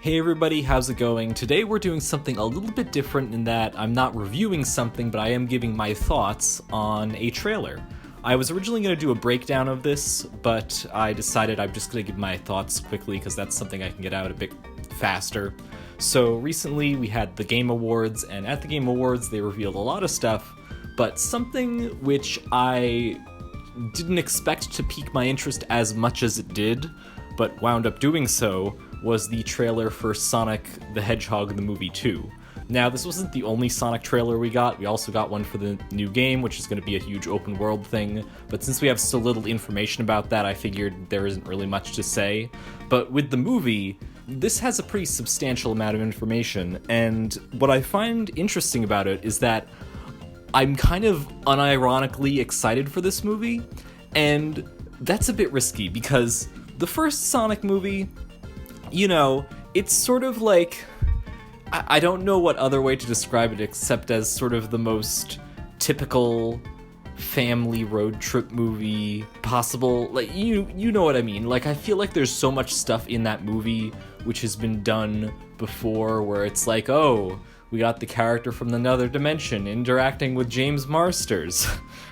Hey everybody, how's it going? Today we're doing something a little bit different in that I'm not reviewing something, but I am giving my thoughts on a trailer. I was originally going to do a breakdown of this, but I decided I'm just going to give my thoughts quickly because that's something I can get out a bit faster. So recently we had the Game Awards, and at the Game Awards they revealed a lot of stuff, but something which I didn't expect to pique my interest as much as it did, but wound up doing so, was the trailer for Sonic the Hedgehog the Movie 2. Now, this wasn't the only Sonic trailer we got. We also got one for the new game, which is going to be a huge open world thing. But since we have so little information about that, I figured there isn't really much to say. But with the movie, this has a pretty substantial amount of information. And what I find interesting about it is that I'm kind of unironically excited for this movie. And that's a bit risky because the first Sonic movie, you know, it's sort of like, I don't know what other way to describe it except as sort of the most typical family road trip movie possible. Like, you know what I mean. Like, I feel like there's so much stuff in that movie which has been done before where it's like, oh, we got the character from another dimension interacting with James Marsters.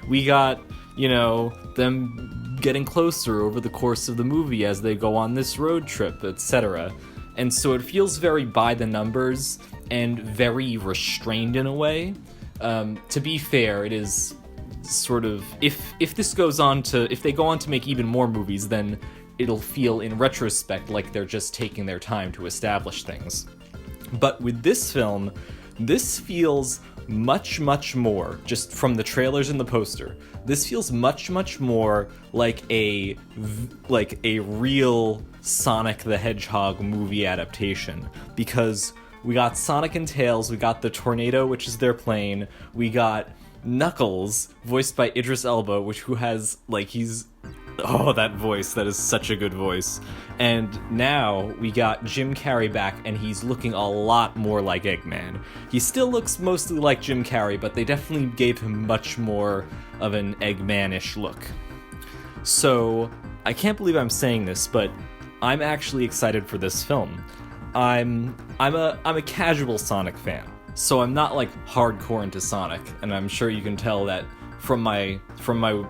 We got, you know, them getting closer over the course of the movie as they go on this road trip, etc. And so it feels very by the numbers and very restrained in a way. To be fair, it is sort of, if they go on to make even more movies, then it'll feel in retrospect like they're just taking their time to establish things. But with this film, this feels much more, just from the trailers and the poster, this feels much more like a real Sonic the Hedgehog movie adaptation, because we got Sonic and Tails, we got the tornado, which is their plane, we got Knuckles, voiced by Idris Elba, who has, like, that voice, that is such a good voice. And now we got Jim Carrey back, and he's looking a lot more like Eggman. He still looks mostly like Jim Carrey, but they definitely gave him much more of an Eggman-ish look. So, I can't believe I'm saying this, but I'm actually excited for this film. I'm a casual Sonic fan, so I'm not like hardcore into Sonic, and I'm sure you can tell that from my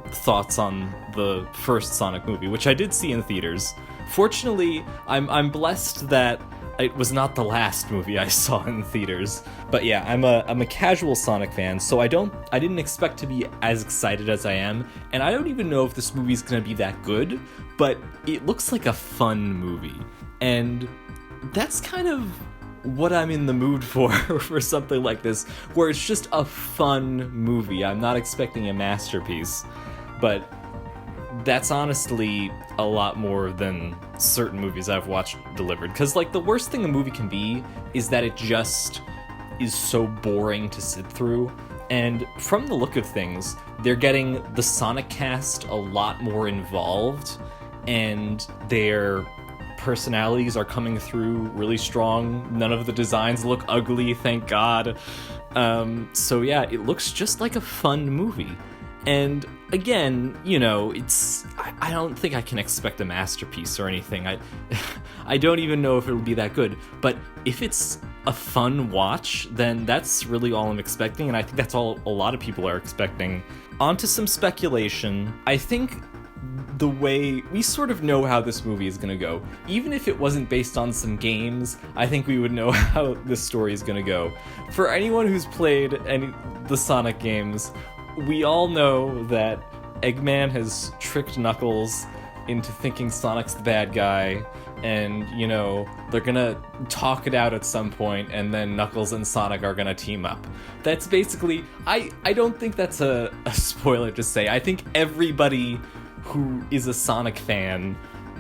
thoughts on the first Sonic movie, which I did see in theaters. Fortunately, I'm blessed that it was not the last movie I saw in theaters. But yeah, I'm a casual Sonic fan, so I didn't expect to be as excited as I am, and I don't even know if this movie's gonna be that good, but it looks like a fun movie. And that's kind of what I'm in the mood for something like this, where it's just a fun movie. I'm not expecting a masterpiece, but that's honestly a lot more than certain movies I've watched delivered. Because, like, the worst thing a movie can be is that it just is so boring to sit through. And from the look of things, they're getting the Sonic cast a lot more involved, and their personalities are coming through really strong. None of the designs look ugly, thank God. So yeah, it looks just like a fun movie. And again, you know, I don't think I can expect a masterpiece or anything. I don't even know if it'll be that good. But if it's a fun watch, then that's really all I'm expecting, and I think that's all a lot of people are expecting. On to some speculation. I think the way we sort of know how this movie is gonna go. Even if it wasn't based on some games, I think we would know how this story is gonna go. For anyone who's played the Sonic games, we all know that Eggman has tricked Knuckles into thinking Sonic's the bad guy, and, you know, they're gonna talk it out at some point, and then Knuckles and Sonic are gonna team up. That's basically, I don't think that's a spoiler to say. I think everybody who is a Sonic fan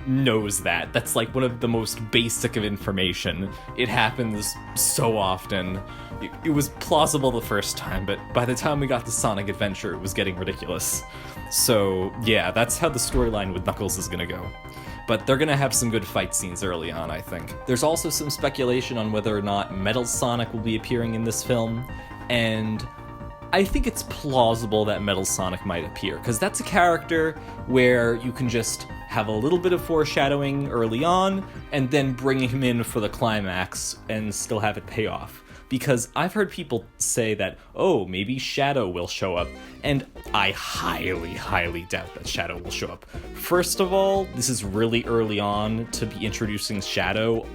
knows that. That's like one of the most basic of information. It happens so often. It was plausible the first time, but by the time we got to Sonic Adventure, it was getting ridiculous. So yeah, that's how the storyline with Knuckles is gonna go. But they're gonna have some good fight scenes early on, I think. There's also some speculation on whether or not Metal Sonic will be appearing in this film, and I think it's plausible that Metal Sonic might appear, because that's a character where you can just have a little bit of foreshadowing early on, and then bring him in for the climax and still have it pay off. Because I've heard people say that, oh, maybe Shadow will show up, and I highly, highly doubt that Shadow will show up. First of all, this is really early on to be introducing Shadow,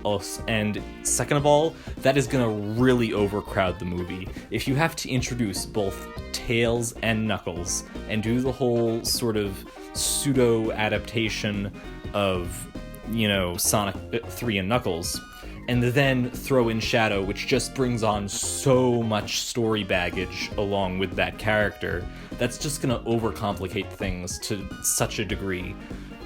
and second of all, that is gonna really overcrowd the movie. If you have to introduce both Tails and Knuckles, and do the whole sort of pseudo-adaptation of, Sonic 3 and Knuckles, and then throw in Shadow, which just brings on so much story baggage along with that character, that's just gonna overcomplicate things to such a degree.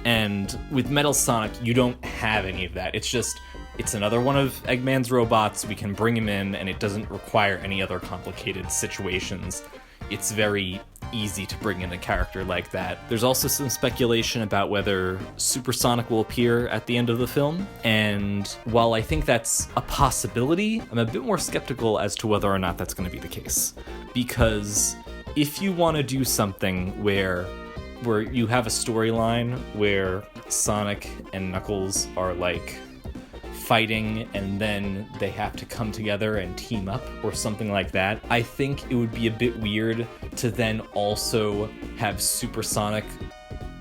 And with Metal Sonic, you don't have any of that. It's another one of Eggman's robots, we can bring him in, and it doesn't require any other complicated situations. It's very easy to bring in a character like that. There's also some speculation about whether Super Sonic will appear at the end of the film, and while I think that's a possibility, I'm a bit more skeptical as to whether or not that's going to be the case. Because if you want to do something where you have a storyline where Sonic and Knuckles are like fighting and then they have to come together and team up or something like that, I think it would be a bit weird to then also have Super Sonic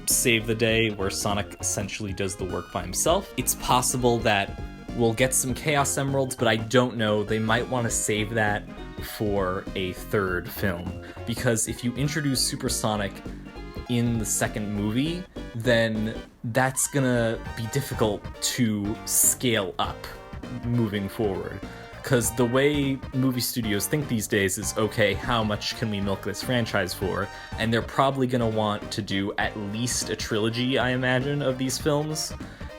save the day where Sonic essentially does the work by himself. It's possible that we'll get some Chaos Emeralds, but I don't know. They might want to save that for a third film, because if you introduce Super Sonic in the second movie, then that's gonna be difficult to scale up moving forward. Because the way movie studios think these days is, okay, how much can we milk this franchise for? And they're probably gonna want to do at least a trilogy, I imagine, of these films.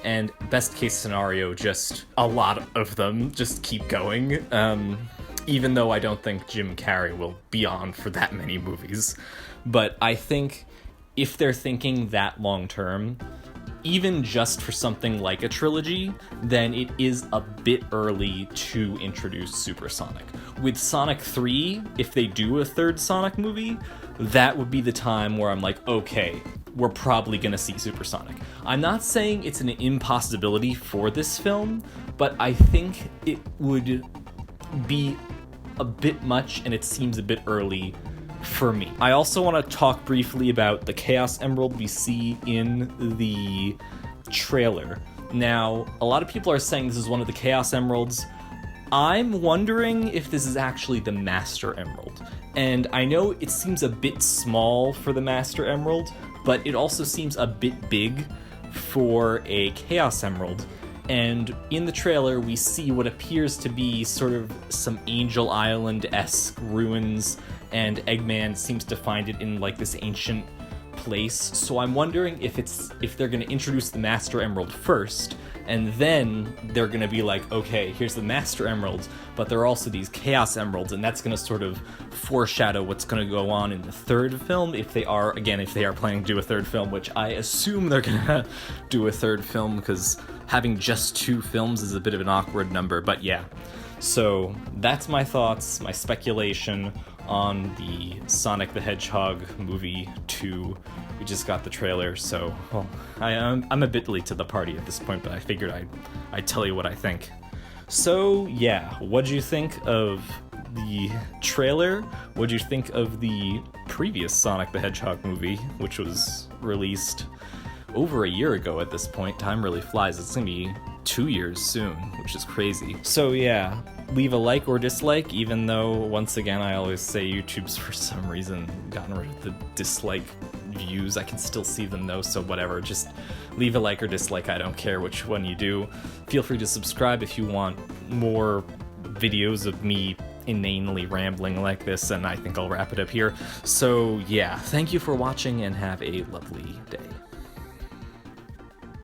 And best case scenario, just a lot of them, just keep going. Even though I don't think Jim Carrey will be on for that many movies. But I think if they're thinking that long term, even just for something like a trilogy, then it is a bit early to introduce Super Sonic. With Sonic 3, if they do a third Sonic movie, that would be the time where I'm like, okay, we're probably gonna see Super Sonic. I'm not saying it's an impossibility for this film, but I think it would be a bit much, and it seems a bit early for me. I also want to talk briefly about the Chaos Emerald we see in the trailer. Now, a lot of people are saying this is one of the Chaos Emeralds. I'm wondering if this is actually the Master Emerald. And I know it seems a bit small for the Master Emerald, but it also seems a bit big for a Chaos Emerald. And in the trailer, we see what appears to be sort of some Angel Island-esque ruins, and Eggman seems to find it in like this ancient place. So I'm wondering if they're going to introduce the Master Emerald first, and then they're going to be like, okay, here's the Master Emeralds, but there are also these Chaos Emeralds, and that's going to sort of foreshadow what's going to go on in the third film, if they are planning to do a third film, which I assume they're going to do a third film, because having just 2 films is a bit of an awkward number, but yeah. So that's my thoughts, my speculation on the Sonic the Hedgehog movie 2. We just got the trailer, so well, I'm a bit late to the party at this point, but I figured I'd tell you what I think. So yeah, what'd you think of the trailer? What'd you think of the previous Sonic the Hedgehog movie, which was released over a year ago at this point? Time really flies. It's gonna be 2 years soon, which is crazy. So yeah, leave a like or dislike, even though, once again, I always say YouTube's for some reason gotten rid of the dislike views. I can still see them though, so whatever. Just leave a like or dislike. I don't care which one you do. Feel free to subscribe if you want more videos of me inanely rambling like this, and I think I'll wrap it up here. So yeah, thank you for watching and have a lovely day.